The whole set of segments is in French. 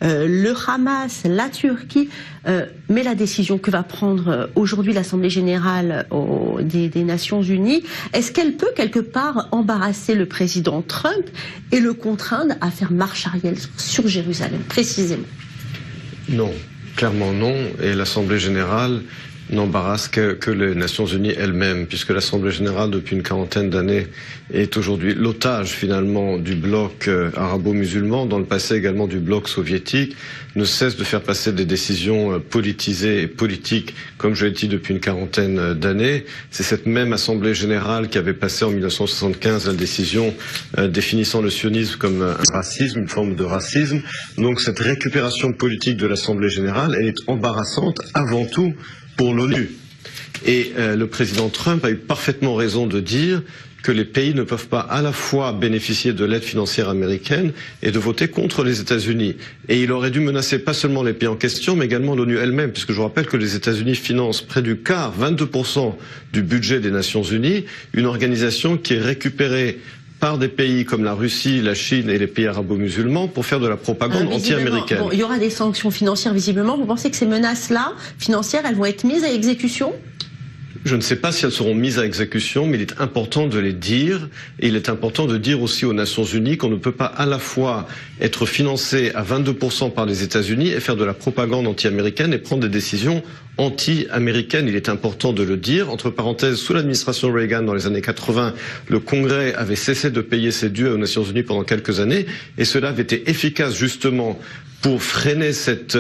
le Hamas, la Turquie. Mais la décision que va prendre aujourd'hui l'Assemblée générale des Nations Unies, est-ce qu'elle peut quelque part embarrasser le président Trump et le contraindre à faire marche arrière sur Jérusalem, précisément? Non, clairement non. Et l'Assemblée générale n'embarrasse que les Nations Unies elles-mêmes, puisque l'Assemblée générale, depuis une quarantaine d'années, est aujourd'hui l'otage finalement du bloc arabo-musulman, dans le passé également du bloc soviétique, ne cesse de faire passer des décisions politisées et politiques, comme je l'ai dit, depuis une quarantaine d'années. C'est cette même Assemblée générale qui avait passé en 1975 la décision définissant le sionisme comme un racisme, une forme de racisme. Donc cette récupération politique de l'Assemblée générale, elle est embarrassante avant tout pour l'ONU. Et le président Trump a eu parfaitement raison de dire que les pays ne peuvent pas à la fois bénéficier de l'aide financière américaine et de voter contre les États-Unis. Et il aurait dû menacer pas seulement les pays en question, mais également l'ONU elle-même, puisque je vous rappelle que les États-Unis financent près du quart, 22% du budget des Nations Unies, une organisation qui est récupérée par des pays comme la Russie, la Chine et les pays arabo-musulmans pour faire de la propagande anti-américaine. Bon, il y aura des sanctions financières visiblement. Vous pensez que ces menaces-là, financières, elles vont être mises à exécution ? Je ne sais pas si elles seront mises à exécution, mais il est important de les dire. Et il est important de dire aussi aux Nations Unies qu'on ne peut pas à la fois être financé à 22% par les États-Unis et faire de la propagande anti-américaine et prendre des décisions anti-américaines. Il est important de le dire. Entre parenthèses, sous l'administration Reagan dans les années 80, le Congrès avait cessé de payer ses dues aux Nations Unies pendant quelques années. Et cela avait été efficace justement pour freiner cette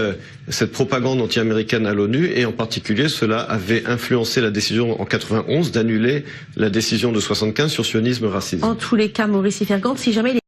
propagande anti-américaine à l'ONU, et en particulier cela avait influencé la décision en 91 d'annuler la décision de 75 sur sionisme racisme. En tous les cas, Maurice Fergant, si jamais